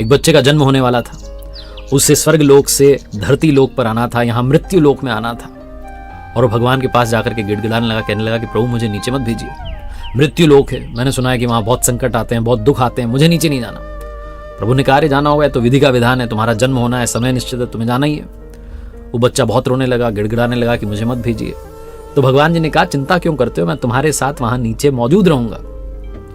एक बच्चे का जन्म होने वाला था। उसे स्वर्ग लोक से धरती लोक पर आना था, यहाँ मृत्यु लोक में आना था। और वो भगवान के पास जाकर के गिड़गिड़ाने लगा, कहने लगा कि प्रभु मुझे नीचे मत भेजिए, मृत्यु लोक है, मैंने सुना है कि वहाँ बहुत संकट आते हैं, बहुत दुख आते हैं, मुझे नीचे नहीं जाना। प्रभु ने कहा, जाना होगा तो विधि का विधान है, तुम्हारा जन्म होना है, समय निश्चित है, तुम्हें जाना ही है। वो बच्चा बहुत रोने लगा, गिड़गिड़ाने लगा कि मुझे मत भेजिए। तो भगवान जी ने कहा, चिंता क्यों करते हो, मैं तुम्हारे साथ वहां नीचे मौजूद रहूंगा।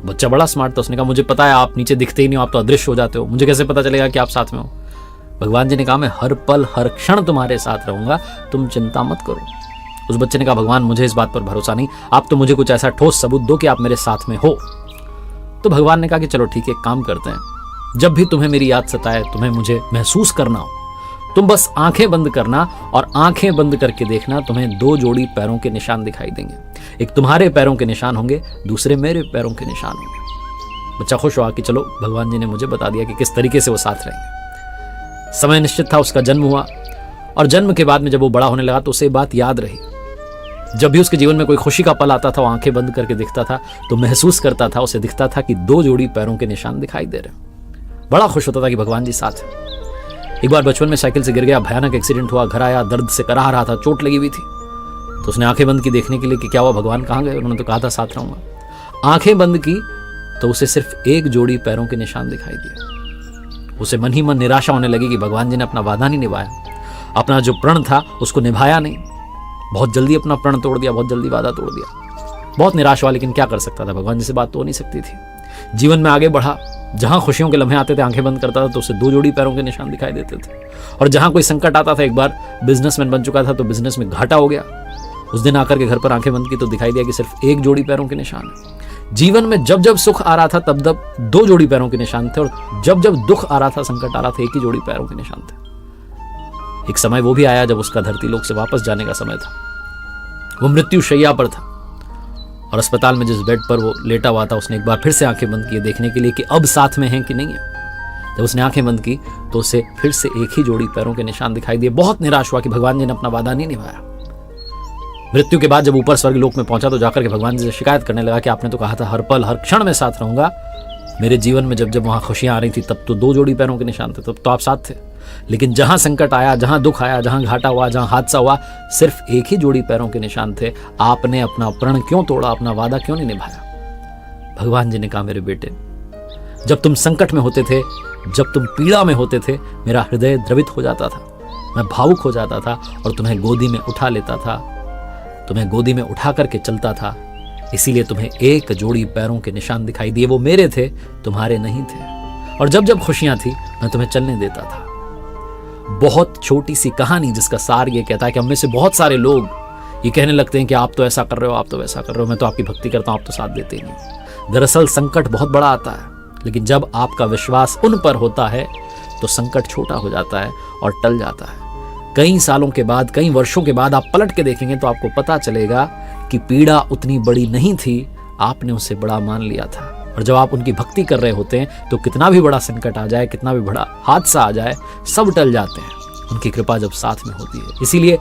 बच्चा बड़ा स्मार्ट था, उसने कहा, मुझे पता है आप नीचे दिखते ही नहीं हो, आप तो अदृश्य हो जाते हो, मुझे कैसे पता चलेगा कि आप साथ में हो। भगवान जी ने कहा, मैं हर पल हर क्षण तुम्हारे साथ रहूंगा, तुम चिंता मत करो। उस बच्चे ने कहा, भगवान मुझे इस बात पर भरोसा नहीं, आप तो मुझे कुछ ऐसा ठोस सबूत दो कि आप मेरे साथ में हो। तो भगवान ने कहा कि चलो ठीक है, एक काम करते हैं, जब भी तुम्हें मेरी याद सताए, तुम्हें मुझे महसूस करना हो, तुम बस आंखें बंद करना और आंखें बंद करके देखना, तुम्हें 2 जोड़ी पैरों के निशान दिखाई देंगे। एक तुम्हारे पैरों के निशान होंगे, दूसरे मेरे पैरों के निशान होंगे। बच्चा खुश हुआ कि चलो भगवान जी ने मुझे बता दिया कि किस तरीके से वो साथ रहेंगे। समय निश्चित था, उसका जन्म हुआ और जन्म के बाद में जब वो बड़ा होने लगा तो उसे बात याद रही। जब भी उसके जीवन में कोई खुशी का पल आता था, वो आंखें बंद करके दिखता था तो महसूस करता था, उसे दिखता था कि 2 जोड़ी पैरों के निशान दिखाई दे रहे। बड़ा खुश होता था कि भगवान जी साथ हैं। एक बार बचपन में साइकिल से गिर गया, भयानक एक्सीडेंट हुआ, घर आया, दर्द से कराह रहा था, चोट लगी हुई थी। तो उसने आंखें बंद की देखने के लिए कि क्या हुआ, भगवान कहाँ गए, उन्होंने तो कहा था साथ रहूंगा। आंखें बंद की तो उसे सिर्फ 1 जोड़ी पैरों के निशान दिखाई दिए। उसे मन ही मन निराशा होने लगी कि भगवान जी ने अपना वादा नहीं निभाया, अपना जो प्रण था उसको निभाया नहीं, बहुत जल्दी अपना प्रण तोड़ दिया, बहुत जल्दी वादा तोड़ दिया। बहुत निराश हुआ, लेकिन क्या कर सकता था, भगवान जी से बात तो हो नहीं सकती थी। जीवन में आगे बढ़ा, जहां खुशियों के लम्हे आते थे, आंखें बंद करता था तो उसे 2 जोड़ी पैरों के निशान दिखाई देते थे। और जहां कोई संकट आता था, एक बार बिजनेसमैन बन चुका था तो बिजनेस में घाटा हो गया, उस दिन आकर के घर पर आंखें बंद की तो दिखाई दिया कि सिर्फ 1 जोड़ी पैरों के निशान है। जीवन में जब जब सुख आ रहा था तब तब 2 जोड़ी पैरों के निशान थे, और जब जब दुख आ रहा था, संकट आ रहा था, 1 ही जोड़ी पैरों के निशान थे। एक समय वो भी आया जब उसका धरती लोक से वापस जाने का समय था। वो मृत्यु शैया पर था और अस्पताल में जिस बेड पर वो लेटा हुआ था, उसने एक बार फिर से आंखें बंद की देखने के लिए कि अब साथ में हैं कि नहीं है। जब उसने आंखें बंद की तो उसे फिर से 1 ही जोड़ी पैरों के निशान दिखाई दिए। बहुत निराश हुआ कि भगवान जी ने अपना वादा नहीं निभाया। मृत्यु के बाद जब ऊपर स्वर्ग लोक में पहुंचा तो जाकर के भगवान जी से शिकायत करने लगा कि आपने तो कहा था हर पल हर क्षण में साथ रहूंगा। मेरे जीवन में जब जब वहां खुशियां आ रही थी तब तो 2 जोड़ी पैरों के निशान थे, तब तो आप साथ थे, लेकिन जहां संकट आया, जहां दुख आया, जहां घाटा हुआ, जहां हादसा हुआ, सिर्फ 1 ही जोड़ी पैरों के निशान थे। आपने अपना प्रण क्यों तोड़ा, अपना वादा क्यों नहीं निभाया। भगवान जी ने कहा, मेरे बेटे, जब तुम संकट में होते थे, जब तुम पीड़ा में होते थे, मेरा हृदय द्रवित हो जाता था, मैं भावुक हो जाता था और तुम्हें गोदी में उठा लेता था, तुम्हें गोदी में उठा करके चलता था। इसीलिए तुम्हें 1 जोड़ी पैरों के निशान दिखाई दिए, वो मेरे थे, तुम्हारे नहीं थे। और जब जब खुशियां थी मैं तुम्हें चलने देता था। बहुत छोटी सी कहानी जिसका सार ये कहता है कि हम में से बहुत सारे लोग ये कहने लगते हैं कि आप तो ऐसा कर रहे हो, आप तो वैसा कर रहे हो, मैं तो आपकी भक्ति करता हूं, आप तो साथ देते ही नहीं। दरअसल संकट बहुत बड़ा आता है, लेकिन जब आपका विश्वास उन पर होता है तो संकट छोटा हो जाता है और टल जाता है। कई सालों के बाद, कई वर्षों के बाद आप पलट के देखेंगे तो आपको पता चलेगा कि पीड़ा उतनी बड़ी नहीं थी, आपने उसे बड़ा मान लिया था। और जब आप उनकी भक्ति कर रहे होते हैं तो कितना भी बड़ा संकट आ जाए, कितना भी बड़ा हादसा आ जाए, सब टल जाते हैं, उनकी कृपा जब साथ में होती है। इसीलिए